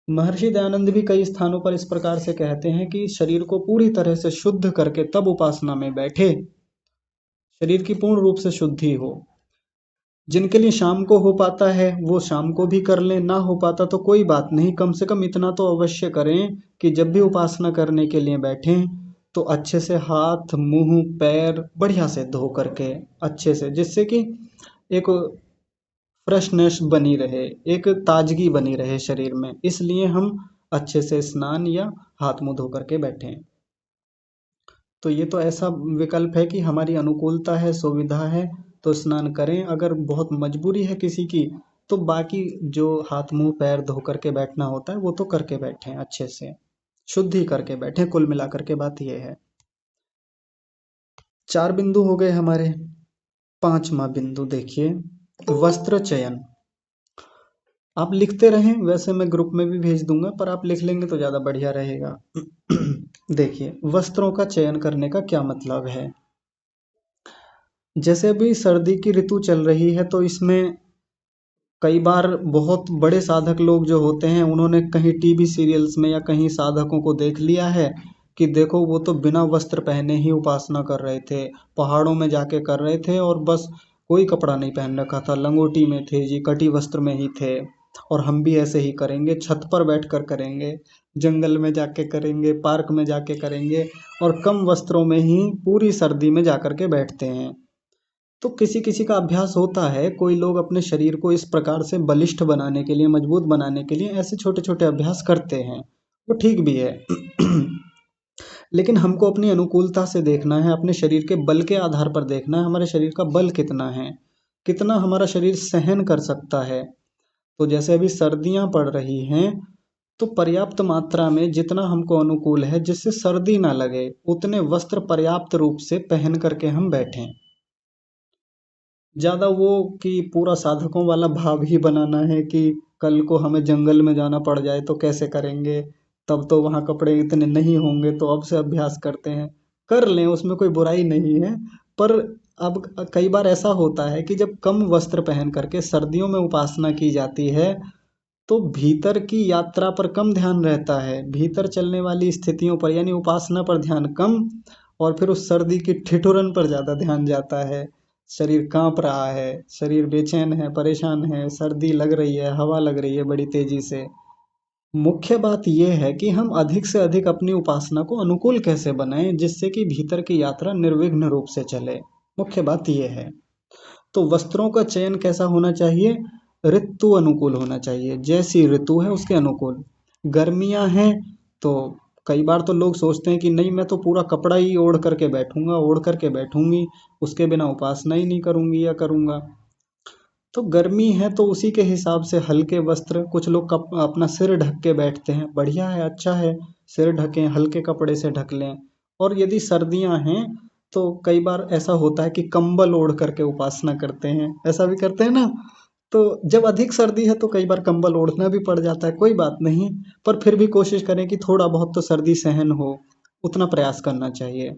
S1: महर्षि दयानंद भी कई स्थानों पर इस प्रकार से कहते हैं कि शरीर को पूरी तरह से शुद्ध करके तब उपासना में बैठे, शरीर की पूर्ण रूप से शुद्धि हो। जिनके लिए शाम को हो पाता है वो शाम को भी कर लें, ना हो पाता तो कोई बात नहीं, कम से कम इतना तो अवश्य करें कि जब भी उपासना करने के लिए बैठें तो अच्छे से हाथ, मुंह, पैर बढ़िया से धो करके अच्छे से, जिससे कि एक फ्रेशनेस बनी रहे, एक ताजगी बनी रहे शरीर में, इसलिए हम अच्छे से स्नान या हाथ मुंह धो करके बैठें। तो ये तो ऐसा विकल्प है कि हमारी अनुकूलता है, सुविधा है, तो स्नान करें। अगर बहुत मजबूरी है किसी की, तो बाकी जो हाथ मुंह पैर धो करके बैठना होता है वो तो करके बैठें, अच्छे से शुद्धि करके बैठें। कुल मिलाकर के बात ये है। 4 बिंदु हो गए हमारे। 5वां बिंदु देखिए, वस्त्र चयन। आप लिखते रहें, वैसे मैं ग्रुप में भी भेज दूंगा, पर आप लिख लेंगे तो ज़्यादा बढ़िया रहेगा। देखिए, वस्त्रों का चयन करने का क्या मतलब है। जैसे अभी सर्दी की ऋतु चल रही है तो इसमें कई बार बहुत बड़े साधक लोग जो होते हैं उन्होंने कहीं टीवी सीरियल्स में या कहीं साधकों को देख लिया है कि देखो वो तो बिना वस्त्र पहने ही उपासना कर रहे थे, पहाड़ों में जाके कर रहे थे और बस कोई कपड़ा नहीं पहन रखा था, लंगोटी में थे जी, कटी वस्त्र में ही थे। और हम भी ऐसे ही करेंगे, छत पर बैठ कर करेंगे, जंगल में जाके करेंगे, पार्क में जाके करेंगे और कम वस्त्रों में ही पूरी सर्दी में जा कर के बैठते हैं। तो किसी किसी का अभ्यास होता है, कोई लोग अपने शरीर को इस प्रकार से बलिष्ठ बनाने के लिए, मजबूत बनाने के लिए ऐसे छोटे छोटे अभ्यास करते हैं, वो ठीक भी है। लेकिन हमको अपनी अनुकूलता से देखना है, अपने शरीर के बल के आधार पर देखना है, हमारे शरीर का बल कितना है, कितना हमारा शरीर सहन कर सकता है। तो जैसे अभी सर्दियां पड़ रही हैं तो पर्याप्त मात्रा में जितना हमको अनुकूल है जिससे सर्दी ना लगे उतने वस्त्र पर्याप्त रूप से पहन करके हम बैठें। ज़्यादा वो कि पूरा साधकों वाला भाव ही बनाना है कि कल को हमें जंगल में जाना पड़ जाए तो कैसे करेंगे, तब तो वहाँ कपड़े इतने नहीं होंगे तो अब से अभ्यास करते हैं, कर लें उसमें कोई बुराई नहीं है। पर अब कई बार ऐसा होता है कि जब कम वस्त्र पहन करके सर्दियों में उपासना की जाती है तो भीतर की यात्रा पर कम ध्यान रहता है, भीतर चलने वाली स्थितियों पर यानी उपासना पर ध्यान कम, और फिर उस सर्दी की ठिठुरन पर ज़्यादा ध्यान जाता है। शरीर कांप रहा है, शरीर बेचैन है, परेशान है, सर्दी लग रही है, हवा लग रही है बड़ी तेजी से। मुख्य बात यह है कि हम अधिक से अधिक अपनी उपासना को अनुकूल कैसे बनाएं जिससे कि भीतर की यात्रा निर्विघ्न रूप से चले, मुख्य बात यह है। तो वस्त्रों का चयन कैसा होना चाहिए? ऋतु अनुकूल होना चाहिए, जैसी ऋतु है उसके अनुकूल। गर्मियां हैं तो कई बार तो लोग सोचते हैं कि नहीं मैं तो पूरा कपड़ा ही ओढ़ करके बैठूंगा, ओढ़ करके बैठूंगी, उसके बिना उपासना ही नहीं करूंगी या करूंगा। तो गर्मी है तो उसी के हिसाब से हल्के वस्त्र, कुछ लोग अपना सिर ढक के बैठते हैं, बढ़िया है, अच्छा है, सिर ढकें, हल्के कपड़े से ढक लें। और यदि सर्दियां हैं तो कई बार ऐसा होता है कि कंबल ओढ़ करके उपासना करते हैं, ऐसा भी करते हैं ना। तो जब अधिक सर्दी है तो कई बार कंबल ओढ़ना भी पड़ जाता है, कोई बात नहीं, पर फिर भी कोशिश करें कि थोड़ा बहुत तो सर्दी सहन हो, उतना प्रयास करना चाहिए।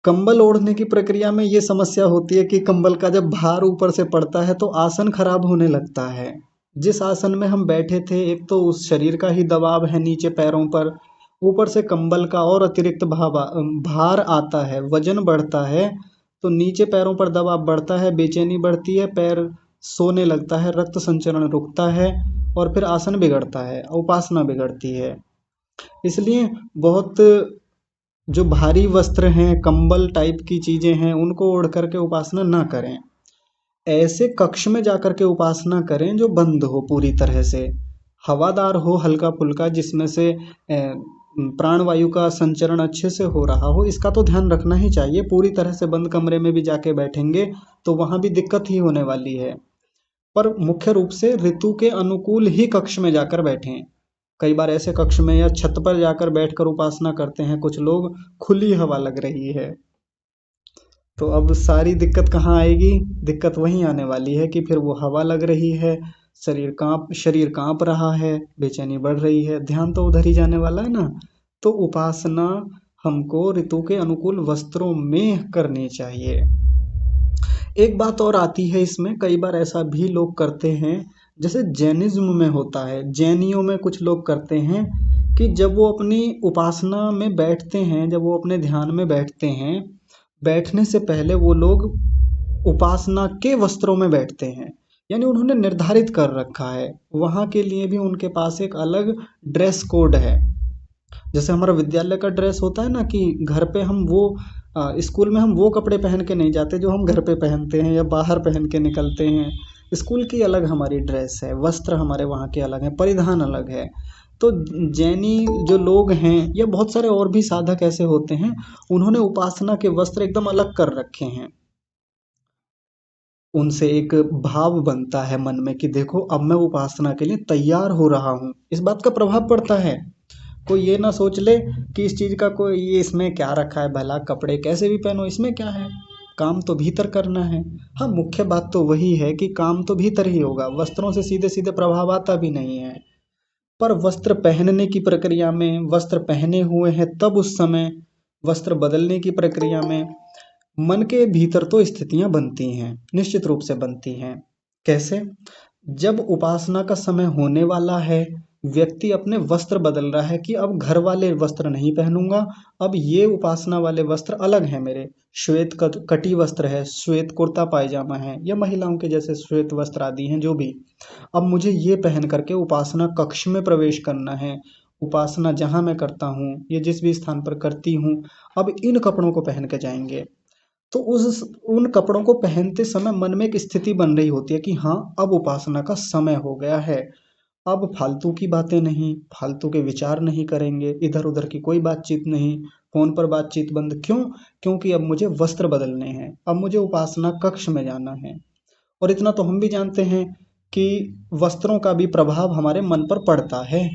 S1: कंबल ओढ़ने की प्रक्रिया में ये समस्या होती है कि कंबल का जब भार ऊपर से पड़ता है तो आसन खराब होने लगता है। जिस आसन में हम बैठे थे एक तो उस शरीर का ही दबाव है नीचे पैरों पर, ऊपर से कंबल का और अतिरिक्त भार आता है, वजन बढ़ता है, तो नीचे पैरों पर दबाव बढ़ता है, बेचैनी बढ़ती है, पैर सोने लगता है, रक्त संचरण रुकता है और फिर आसन बिगड़ता है, उपासना बिगड़ती है। इसलिए बहुत जो भारी वस्त्र हैं, कंबल टाइप की चीजें हैं, उनको ओढ़ करके उपासना ना करें। ऐसे कक्ष में जाकर के उपासना करें जो बंद हो पूरी तरह से, हवादार हो, हल्का फुल्का, जिसमें से प्राणवायु का संचरण अच्छे से हो रहा हो, इसका तो ध्यान रखना ही चाहिए। पूरी तरह से बंद कमरे में भी जाके बैठेंगे तो वहां भी दिक्कत ही होने वाली है। पर मुख्य रूप से ऋतु के अनुकूल ही कक्ष में जाकर बैठें। कई बार ऐसे कक्ष में या छत पर जाकर बैठकर उपासना करते हैं कुछ लोग, खुली हवा लग रही है, तो अब सारी दिक्कत कहाँ आएगी? दिक्कत वहीं आने वाली है कि फिर वो हवा लग रही है, शरीर कांप रहा है, बेचैनी बढ़ रही है, ध्यान तो उधर ही जाने वाला है ना। तो उपासना हमको ऋतु के अनुकूल वस्त्रों में करनी चाहिए। एक बात और आती है इसमें, कई बार ऐसा भी लोग करते हैं, जैसे जैनिज्म में होता है, जैनियों में कुछ लोग करते हैं कि जब वो अपनी उपासना में बैठते हैं, जब वो अपने ध्यान में बैठते हैं, बैठने से पहले वो लोग उपासना के वस्त्रों में बैठते हैं, यानी उन्होंने निर्धारित कर रखा है, वहाँ के लिए भी उनके पास एक अलग ड्रेस कोड है। जैसे हमारा विद्यालय का ड्रेस होता है ना कि घर पे हम वो स्कूल में हम वो कपड़े पहन के नहीं जाते जो हम घर पे पहनते हैं या बाहर पहन के निकलते हैं। स्कूल की अलग हमारी ड्रेस है, वस्त्र हमारे वहाँ के अलग हैं, परिधान अलग है। तो जैनी जो लोग हैं या बहुत सारे और भी साधक ऐसे होते हैं, उन्होंने उपासना के वस्त्र एकदम अलग कर रखे हैं। उनसे एक भाव बनता है मन में कि देखो अब मैं उपासना के लिए तैयार हो रहा हूँ, इस बात का प्रभाव पड़ता है। कोई ये ना सोच ले कि इस चीज का कोई ये इसमें क्या रखा है, भला कपड़े कैसे भी पहनो, इसमें क्या है, काम तो भीतर करना है। हाँ, मुख्य बात तो वही है कि काम तो भीतर ही होगा, वस्त्रों से सीधे सीधे प्रभाव आता भी नहीं है। पर वस्त्र पहनने की प्रक्रिया में, वस्त्र पहने हुए हैं तब उस समय, वस्त्र बदलने की प्रक्रिया में मन के भीतर तो स्थितियां बनती हैं, निश्चित रूप से बनती हैं। कैसे? जब उपासना का समय होने वाला है, व्यक्ति अपने वस्त्र बदल रहा है कि अब घर वाले वस्त्र नहीं पहनूंगा, अब ये उपासना वाले वस्त्र अलग हैं मेरे। श्वेत कटी वस्त्र है, श्वेत कुर्ता पायजामा है, या महिलाओं के जैसे श्वेत वस्त्र आदि हैं जो भी। अब मुझे ये पहन करके उपासना कक्ष में प्रवेश करना है। उपासना जहाँ मैं करता हूँ या जिस भी स्थान पर करती हूँ, अब इन कपड़ों को पहन के जाएंगे। तो उस उन कपड़ों को पहनते समय मन में एक स्थिति बन रही होती है कि हाँ, अब उपासना का समय हो गया है। अब फालतू की बातें नहीं, फालतू के विचार नहीं करेंगे, इधर उधर की कोई बातचीत नहीं, फोन पर बातचीत बंद। क्यों? क्योंकि अब मुझे वस्त्र बदलने हैं, अब मुझे उपासना कक्ष में जाना है। और इतना तो हम भी जानते हैं कि वस्त्रों का भी प्रभाव हमारे मन पर पड़ता है।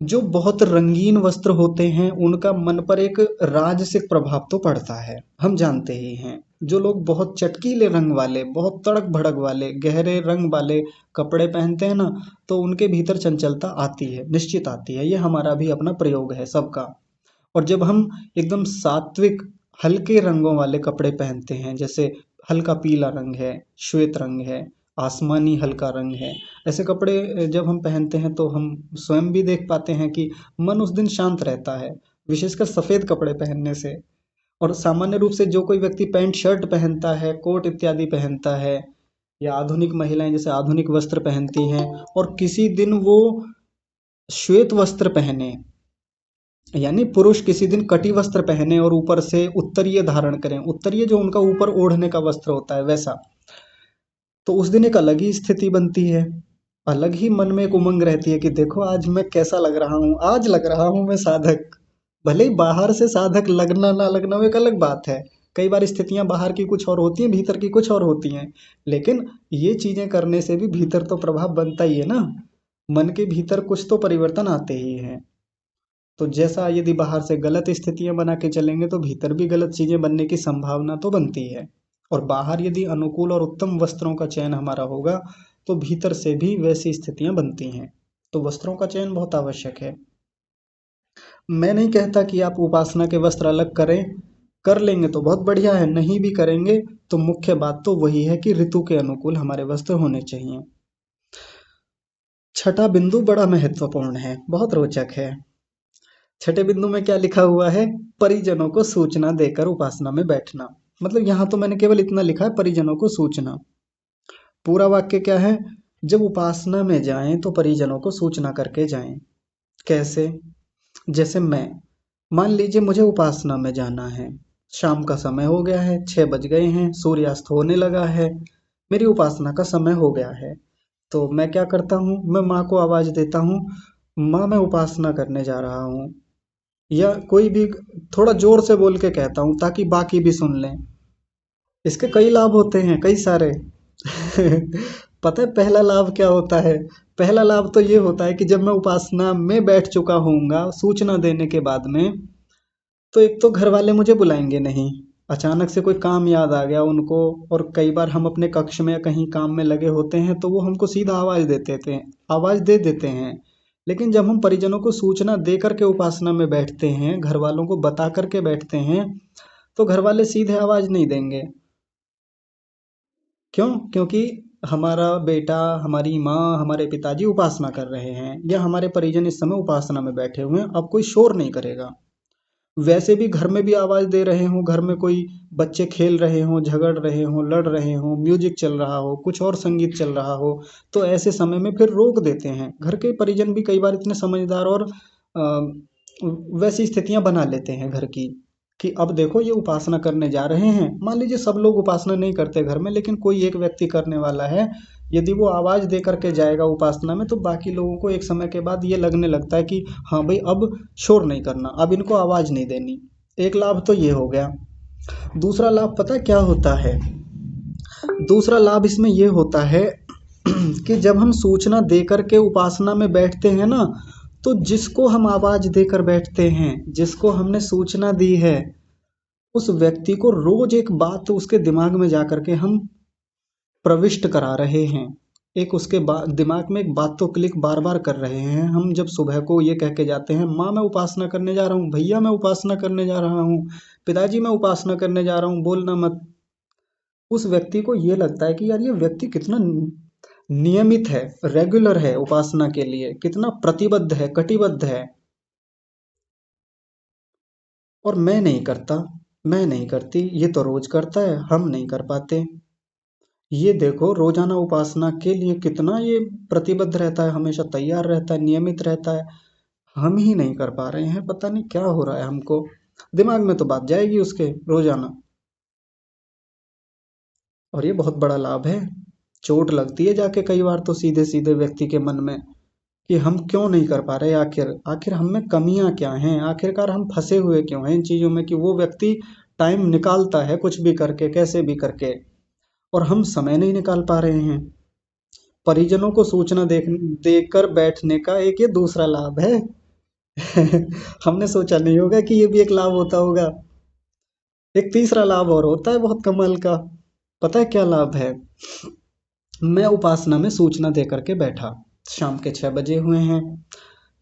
S1: जो बहुत रंगीन वस्त्र होते हैं उनका मन पर एक राजसिक प्रभाव तो पड़ता है, हम जानते ही हैं। जो लोग बहुत चटकीले रंग वाले, बहुत तड़क भड़क वाले, गहरे रंग वाले कपड़े पहनते हैं ना, तो उनके भीतर चंचलता आती है, निश्चित आती है। ये हमारा भी अपना प्रयोग है सबका। और जब हम एकदम सात्विक हल्के रंगों वाले कपड़े पहनते हैं, जैसे हल्का पीला रंग है, श्वेत रंग है, आसमानी हल्का रंग है, ऐसे कपड़े जब हम पहनते हैं तो हम स्वयं भी देख पाते हैं कि मन उस दिन शांत रहता है, विशेषकर सफ़ेद कपड़े पहनने से। और सामान्य रूप से जो कोई व्यक्ति पैंट शर्ट पहनता है, कोट इत्यादि पहनता है, या आधुनिक महिलाएं जैसे आधुनिक वस्त्र पहनती हैं, और किसी दिन वो श्वेत वस्त्र पहने, यानी पुरुष किसी दिन कटी वस्त्र पहने और ऊपर से उत्तरीय धारण करें, उत्तरीय जो उनका ऊपर ओढ़ने का वस्त्र होता है वैसा, तो उस दिन एक अलग ही स्थिति बनती है। अलग ही मन में एक उमंग रहती है कि देखो आज मैं कैसा लग रहा हूँ, आज लग रहा हूँ मैं साधक। भले ही बाहर से साधक लगना ना लगना वो एक अलग बात है। कई बार स्थितियां बाहर की कुछ और होती हैं, भीतर की कुछ और होती हैं। लेकिन ये चीजें करने से भी भीतर तो प्रभाव बनता ही है ना। मन के भीतर कुछ तो परिवर्तन आते ही हैं। तो जैसा यदि बाहर से गलत स्थितियां बना के चलेंगे तो भीतर भी गलत चीजें बनने की संभावना तो बनती है। और बाहर यदि अनुकूल और उत्तम वस्त्रों का चयन हमारा होगा तो भीतर से भी वैसी स्थितियां बनती हैं। तो वस्त्रों का चयन बहुत आवश्यक है। मैं नहीं कहता कि आप उपासना के वस्त्र अलग करें, कर लेंगे तो बहुत बढ़िया है, नहीं भी करेंगे तो मुख्य बात तो वही है कि ऋतु के अनुकूल हमारे वस्त्र होने चाहिए। छठा बिंदु बड़ा महत्वपूर्ण है, बहुत रोचक है। छठे बिंदु में क्या लिखा हुआ है? परिजनों को सूचना देकर उपासना में बैठना। मतलब यहाँ तो मैंने केवल इतना लिखा है, परिजनों को सूचना। पूरा वाक्य क्या है? जब उपासना में जाएं तो परिजनों को सूचना करके जाएं। कैसे? जैसे मैं, मान लीजिए मुझे उपासना में जाना है, शाम का समय हो गया है, 6 बज गए हैं, सूर्यास्त होने लगा है, मेरी उपासना का समय हो गया है। तो मैं क्या करता हूँ? मैं माँ को आवाज देता हूँ, माँ मैं उपासना करने जा रहा हूँ। या कोई भी थोड़ा जोर से बोल के कहता हूँ ताकि बाकी भी सुन लें। इसके कई लाभ होते हैं, कई सारे। पता है पहला लाभ क्या होता है? पहला लाभ तो ये होता है कि जब मैं उपासना में बैठ चुका होऊंगा सूचना देने के बाद में, तो एक तो घर वाले मुझे बुलाएंगे नहीं। अचानक से कोई काम याद आ गया उनको, और कई बार हम अपने कक्ष में या कहीं काम में लगे होते हैं तो वो हमको सीधा आवाज दे देते हैं। लेकिन जब हम परिजनों को सूचना दे करके उपासना में बैठते हैं, घर वालों को बता करके बैठते हैं, तो घर वाले सीधे आवाज नहीं देंगे। क्यों? क्योंकि हमारा बेटा, हमारी माँ, हमारे पिताजी उपासना कर रहे हैं, या हमारे परिजन इस समय उपासना में बैठे हुए हैं, अब कोई शोर नहीं करेगा। वैसे भी घर में भी आवाज दे रहे हों, घर में कोई बच्चे खेल रहे हों, झगड़ रहे हों, लड़ रहे हों, म्यूजिक चल रहा हो, कुछ और संगीत चल रहा हो, तो ऐसे समय में फिर रोक देते हैं। घर के परिजन भी कई बार इतने समझदार और वैसी स्थितियां बना लेते हैं घर की, कि अब देखो ये उपासना करने जा रहे हैं। मान लीजिए सब लोग उपासना नहीं करते घर में, लेकिन कोई एक व्यक्ति करने वाला है, यदि वो आवाज दे करके जाएगा उपासना में तो बाकी लोगों को एक समय के बाद ये लगने लगता है कि हाँ भाई अब शोर नहीं करना, अब इनको आवाज नहीं देनी। एक लाभ तो ये हो गया। दूसरा लाभ पता है क्या होता है? दूसरा लाभ इसमें ये होता है कि जब हम सूचना दे करके उपासना में बैठते हैं ना, तो जिसको हम आवाज देकर बैठते हैं, जिसको हमने सूचना दी है, उस व्यक्ति को रोज एक बात उसके दिमाग में जा करके हम प्रविष्ट करा रहे हैं। एक उसके दिमाग में एक बात तो क्लिक बार बार कर रहे हैं। हम जब सुबह को ये कह के जाते हैं, माँ मैं उपासना करने जा रहा हूँ, भैया मैं उपासना करने जा रहा हूँ, पिताजी मैं उपासना करने जा रहा हूँ, बोलना मत। उस व्यक्ति को ये लगता है कि यार ये व्यक्ति कितना नियमित है, रेगुलर है उपासना के लिए, कितना प्रतिबद्ध है, कटिबद्ध है। और मैं नहीं करता, मैं नहीं करती, ये तो रोज करता है, हम नहीं कर पाते। ये देखो रोजाना उपासना के लिए कितना ये प्रतिबद्ध रहता है, हमेशा तैयार रहता है, नियमित रहता है। हम ही नहीं कर पा रहे हैं, पता नहीं क्या हो रहा है हमको। दिमाग में तो बात जाएगी उसके रोजाना। और ये बहुत बड़ा लाभ है। चोट लगती है जाके कई बार तो सीधे सीधे व्यक्ति के मन में कि हम क्यों नहीं कर पा रहे, आखिर आखिर हम में कमियां क्या हैं, आखिरकार हम फंसे हुए क्यों हैं इन चीजों में, कि वो व्यक्ति टाइम निकालता है कुछ भी करके, कैसे भी करके, और हम समय नहीं निकाल पा रहे हैं। परिजनों को सूचना देकर बैठने का एक ये दूसरा लाभ है। हमने सोचा नहीं होगा कि ये भी एक लाभ होता होगा। एक तीसरा लाभ और होता है बहुत कमाल का। पता है क्या लाभ है? मैं उपासना में सूचना दे करके बैठा, शाम के 6 बजे हुए हैं,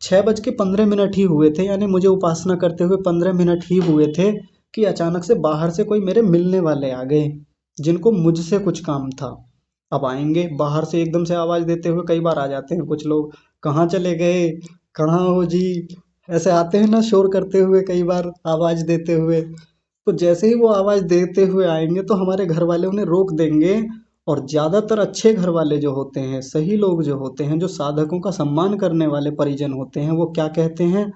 S1: 6 बज के 15 मिनट ही हुए थे, यानी मुझे उपासना करते हुए 15 मिनट ही हुए थे कि अचानक से बाहर से कोई मेरे मिलने वाले आ गए, जिनको मुझसे कुछ काम था। अब आएंगे बाहर से एकदम से आवाज देते हुए, कई बार आ जाते हैं कुछ लोग, कहाँ चले गए, कहाँ हो जी, ऐसे आते हैं ना शोर करते हुए, कई बार आवाज देते हुए। तो जैसे ही वो आवाज देते हुए आएंगे तो हमारे घर वाले उन्हें रोक देंगे। और ज्यादातर अच्छे घर वाले जो होते हैं, सही लोग जो होते हैं, जो साधकों का सम्मान करने वाले परिजन होते हैं, वो क्या कहते हैं,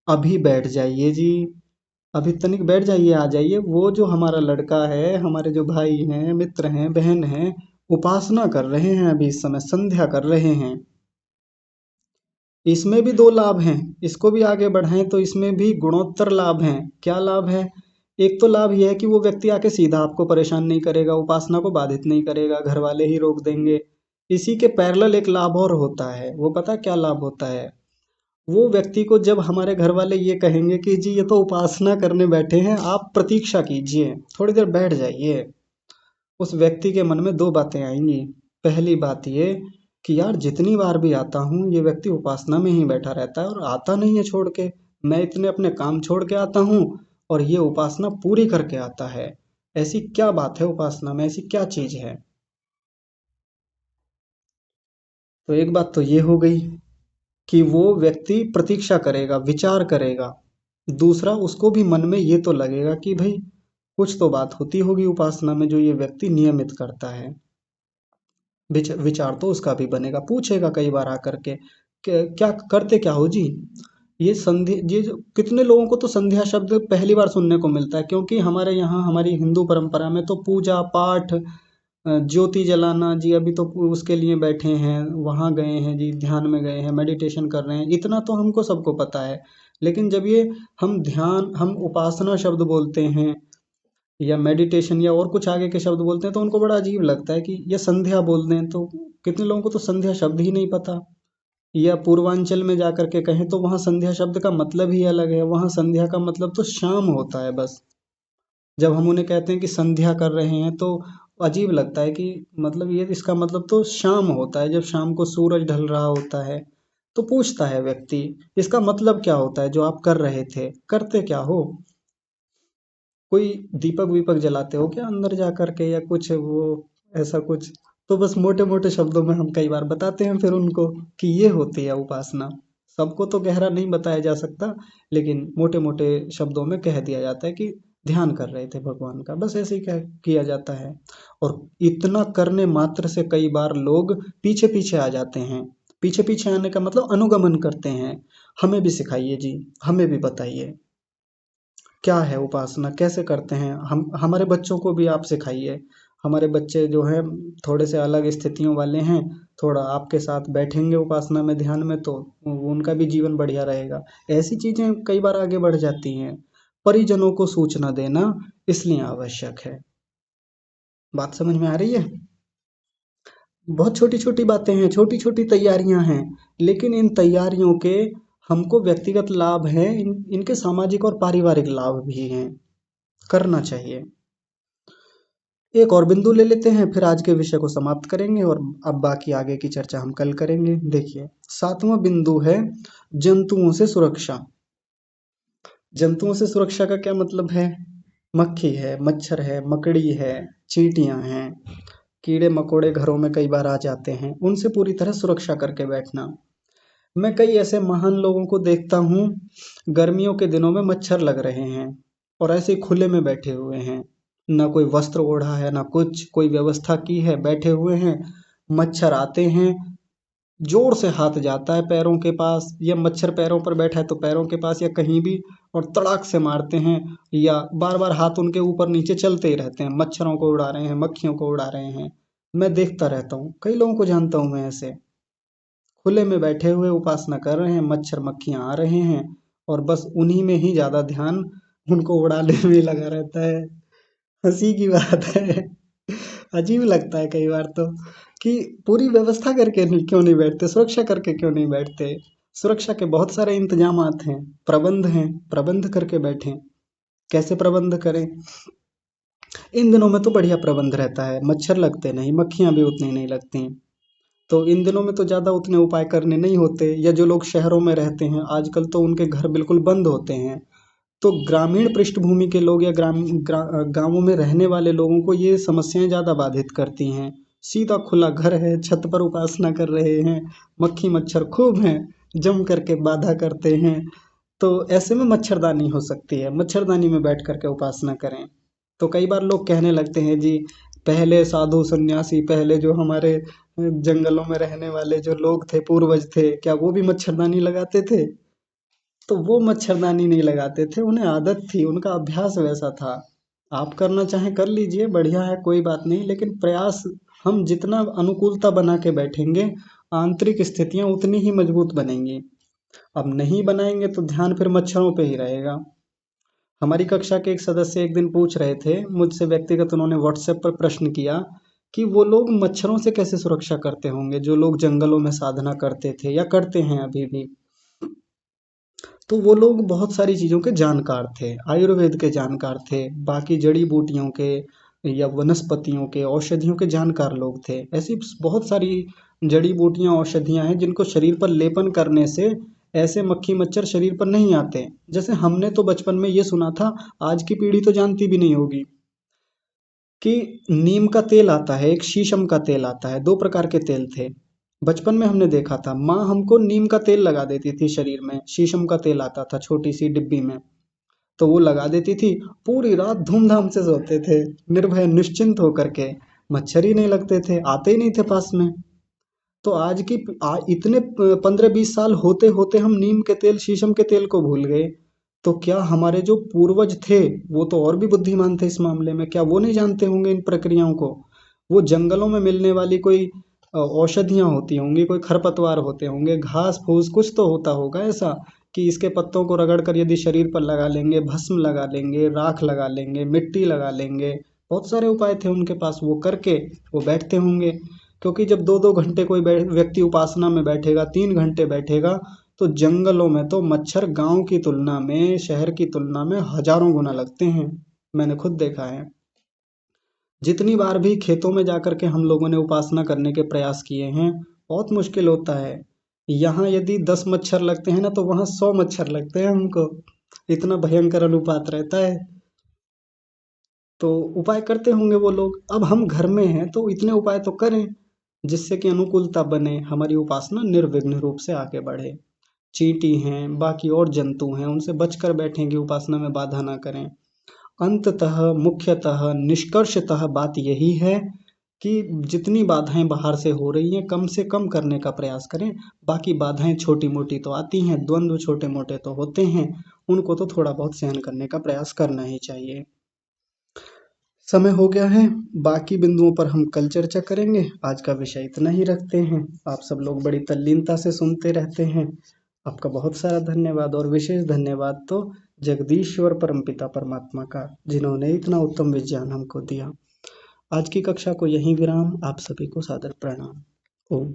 S1: अभी बैठ जाइए जी, अभी तनिक बैठ जाइए, आ जाइए। वो जो हमारा लड़का है, हमारे जो भाई हैं, मित्र हैं, बहन हैं, उपासना कर रहे हैं, अभी इस समय संध्या कर रहे हैं। इसमें भी दो लाभ हैं, इसको भी आगे बढ़ाएं तो इसमें भी गुणोत्तर लाभ हैं। क्या लाभ है? एक तो लाभ यह है कि वो व्यक्ति आके सीधा आपको परेशान नहीं करेगा, उपासना को बाधित नहीं करेगा, घर वाले ही रोक देंगे। इसी के पैरेलल एक लाभ और होता है, वो पता क्या लाभ होता है? वो व्यक्ति को जब हमारे घर वाले ये कहेंगे कि जी ये तो उपासना करने बैठे हैं, आप प्रतीक्षा कीजिए, थोड़ी देर बैठ जाइए, उस व्यक्ति के मन में दो बातें आएंगी। पहली बात ये कि यार जितनी बार भी आता हूँ ये व्यक्ति उपासना में ही बैठा रहता है और आता नहीं है छोड़ के। मैं इतने अपने काम छोड़ के आता हूँ और ये उपासना पूरी करके आता है। ऐसी क्या बात है उपासना में, ऐसी क्या चीज है? तो एक बात तो ये हो गई कि वो व्यक्ति प्रतीक्षा करेगा, विचार करेगा। दूसरा, उसको भी मन में ये तो लगेगा कि भाई कुछ तो बात होती होगी उपासना में जो ये व्यक्ति नियमित करता है। विचार तो उसका भी बनेगा, पूछेगा कई बार आकर के क्या करते क्या हो जी? ये संध्या, ये कितने लोगों को तो संध्या शब्द पहली बार सुनने को मिलता है, क्योंकि हमारे यहाँ हमारी हिंदू परंपरा में तो पूजा पाठ, ज्योति जलाना जी, अभी तो उसके लिए बैठे हैं, वहां गए हैं जी, ध्यान में गए हैं, मेडिटेशन कर रहे हैं, इतना तो हमको सबको पता है। लेकिन जब ये हम उपासना शब्द बोलते हैं या मेडिटेशन या और कुछ आगे के शब्द बोलते हैं तो उनको बड़ा अजीब लगता है कि ये संध्या बोल दें। तो कितने लोगों को तो संध्या शब्द ही नहीं पता। या पूर्वांचल में जाकर के कहें तो वहाँ संध्या शब्द का मतलब ही अलग है, वहाँ संध्या का मतलब तो शाम होता है बस। जब हम उन्हें कहते हैं कि संध्या कर रहे हैं तो अजीब लगता है कि मतलब ये इसका मतलब तो शाम होता है, जब शाम को सूरज ढल रहा होता है। तो पूछता है व्यक्ति, इसका मतलब क्या होता है जो आप कर रहे थे, करते क्या हो? कोई दीपक वीपक जलाते हो क्या अंदर जा कर के, या कुछ वो ऐसा कुछ? तो बस मोटे मोटे शब्दों में हम कई बार बताते हैं फिर उनको कि ये होती है उपासना। सबको तो गहरा नहीं बताया जा सकता, लेकिन मोटे मोटे शब्दों में कह दिया जाता है कि ध्यान कर रहे थे भगवान का, बस ऐसे ही किया जाता है। और इतना करने मात्र से कई बार लोग पीछे पीछे आ जाते हैं। पीछे पीछे आने का मतलब अनुगमन करते हैं, हमें भी सिखाइए जी, हमें भी बताइए क्या है उपासना, कैसे करते हैं, हम हमारे बच्चों को भी आप सिखाइए। हमारे बच्चे जो हैं थोड़े से अलग स्थितियों वाले हैं, थोड़ा आपके साथ बैठेंगे उपासना में, ध्यान में, तो उनका भी जीवन बढ़िया रहेगा। ऐसी चीजें कई बार आगे बढ़ जाती हैं। परिजनों को सूचना देना इसलिए आवश्यक है। बात समझ में आ रही है? बहुत छोटी छोटी बातें हैं, छोटी छोटी तैयारियां हैं, लेकिन इन तैयारियों के हमको व्यक्तिगत लाभ हैं, इनके सामाजिक और पारिवारिक लाभ भी हैं, करना चाहिए। एक और बिंदु ले लेते हैं, फिर आज के विषय को समाप्त करेंगे और अब बाकी आगे की चर्चा हम कल करेंगे। देखिए, सातवां बिंदु है जंतुओं से सुरक्षा। जंतुओं से सुरक्षा का क्या मतलब है? मक्खी है, मच्छर है, मकड़ी है, चींटियां हैं, कीड़े मकोड़े घरों में कई बार आ जाते हैं, उनसे पूरी तरह सुरक्षा करके बैठना। मैं कई ऐसे महान लोगों को देखता हूँ, गर्मियों के दिनों में मच्छर लग रहे हैं और ऐसे ही खुले में बैठे हुए हैं, ना कोई वस्त्र ओढ़ा है, ना कुछ कोई व्यवस्था की है, बैठे हुए हैं। मच्छर आते हैं, जोर से हाथ जाता है पैरों के पास, या मच्छर पैरों पर बैठा है तो पैरों के पास या कहीं भी, और तड़ाक से मारते हैं, या बार बार हाथ उनके ऊपर नीचे चलते ही रहते हैं, मच्छरों को उड़ा रहे हैं, मक्खियों को उड़ा रहे हैं। मैं देखता रहता हूँ, कई लोगों को जानता हूँ मैं ऐसे, खुले में बैठे हुए उपासना कर रहे हैं, मच्छर मक्खियाँ आ रहे हैं और बस उन्हीं में ही ज़्यादा ध्यान उनको उड़ाने में लगा रहता है। हंसी की बात है, अजीब लगता है कई बार तो, कि पूरी व्यवस्था करके नहीं, क्यों नहीं बैठते, सुरक्षा करके क्यों नहीं बैठते। सुरक्षा के बहुत सारे इंतजामात हैं, प्रबंध हैं, प्रबंध करके बैठें। कैसे प्रबंध करें? इन दिनों में तो बढ़िया प्रबंध रहता है, मच्छर लगते नहीं, मक्खियाँ भी उतनी नहीं लगती। तो इन दिनों में तो ज़्यादा उतने उपाय करने नहीं होते, या जो लोग शहरों में रहते हैं आजकल तो उनके घर बिल्कुल बंद होते हैं। तो ग्रामीण पृष्ठभूमि के लोग या गांवों में रहने वाले लोगों को ये समस्याएं ज़्यादा बाधित करती हैं। सीधा खुला घर है, छत पर उपासना कर रहे हैं, मक्खी मच्छर खूब हैं, जम करके बाधा करते हैं। तो ऐसे में मच्छरदानी हो सकती है, मच्छरदानी में बैठ करके उपासना करें। तो कई बार लोग कहने लगते हैं जी, पहले साधु सन्यासी, पहले जो हमारे जंगलों में रहने वाले जो लोग थे, पूर्वज थे, क्या वो भी मच्छरदानी लगाते थे? तो वो मच्छरदानी नहीं लगाते थे, उन्हें आदत थी, उनका अभ्यास वैसा था। आप करना चाहें कर लीजिए, बढ़िया है, कोई बात नहीं, लेकिन प्रयास, हम जितना अनुकूलता बना के बैठेंगे, आंतरिक स्थितियां उतनी ही मजबूत बनेंगी। अब नहीं बनाएंगे तो ध्यान फिर मच्छरों पे ही रहेगा। हमारी कक्षा के एक सदस्य एक दिन पूछ रहे थे मुझसे व्यक्तिगत, उन्होंने व्हाट्सएप पर प्रश्न किया कि वो लोग मच्छरों से कैसे सुरक्षा करते होंगे, जो लोग जंगलों में साधना करते थे या करते हैं अभी भी। तो वो लोग बहुत सारी चीज़ों के जानकार थे, आयुर्वेद के जानकार थे, बाकी जड़ी बूटियों के या वनस्पतियों के, औषधियों के जानकार लोग थे। ऐसी बहुत सारी जड़ी बूटियां, औषधियां हैं जिनको शरीर पर लेपन करने से ऐसे मक्खी मच्छर शरीर पर नहीं आते। जैसे हमने तो बचपन में ये सुना था, आज की पीढ़ी तो जानती भी नहीं होगी, कि नीम का तेल आता है, एक शीशम का तेल आता है, दो प्रकार के तेल थे। बचपन में हमने देखा था, माँ हमको नीम का तेल लगा देती थी शरीर में, शीशम का तेल आता था छोटी सी डिब्बी में, तो वो लगा देती थी, पूरी रात धूमधाम से सोते थे, निर्भय निश्चिंत होकर के, मच्छर ही नहीं लगते थे, आते ही नहीं थे पास में। तो आज की इतने 15-20 साल होते होते हम नीम के तेल, शीशम के तेल को भूल गए। तो क्या हमारे जो पूर्वज थे वो तो और भी बुद्धिमान थे इस मामले में, क्या वो नहीं जानते होंगे इन प्रक्रियाओं को? वो जंगलों में मिलने वाली कोई औषधियाँ होती होंगी, कोई खरपतवार होते होंगे, घास फूस कुछ तो होता होगा ऐसा, कि इसके पत्तों को रगड़ कर यदि शरीर पर लगा लेंगे, भस्म लगा लेंगे, राख लगा लेंगे, मिट्टी लगा लेंगे, बहुत सारे उपाय थे उनके पास, वो करके वो बैठते होंगे। क्योंकि जब 2-2 घंटे कोई व्यक्ति उपासना में बैठेगा, 3 घंटे बैठेगा, तो जंगलों में तो मच्छर गांव की तुलना में, शहर की तुलना में हजारों गुना लगते हैं। मैंने खुद देखा है। जितनी बार भी खेतों में जाकर के हम लोगों ने उपासना करने के प्रयास किए हैं, बहुत मुश्किल होता है। यहाँ यदि 10 मच्छर लगते हैं ना, तो वहाँ 100 मच्छर लगते हैं हमको, इतना भयंकर अनुपात रहता है। तो उपाय करते होंगे वो लोग, अब हम घर में हैं तो इतने उपाय तो करें जिससे कि अनुकूलता बने, हमारी उपासना निर्विघ्न रूप से आगे बढ़े। चींटी हैं, बाकी और जंतु हैं, उनसे बचकर बैठें कि उपासना में बाधा ना करें। अंततः, मुख्यतः, निष्कर्षतः बात यही है कि जितनी बाधाएं बाहर से हो रही हैं, कम से कम करने का प्रयास करें। बाकी बाधाएं छोटी मोटी तो आती हैं, द्वंद्व छोटे मोटे तो होते हैं, उनको तो थोड़ा बहुत सहन करने का प्रयास करना ही चाहिए। समय हो गया है, बाकी बिंदुओं पर हम कल चर्चा करेंगे। आज का विषय इतना ही रखते हैं। आप सब लोग बड़ी तल्लीनता से सुनते रहते हैं, आपका बहुत सारा धन्यवाद, और विशेष धन्यवाद तो जगदीश्वर परमपिता परमात्मा का, जिन्होंने इतना उत्तम विज्ञान हमको दिया। आज की कक्षा को यहीं विराम। आप सभी को सादर प्रणाम। ओम।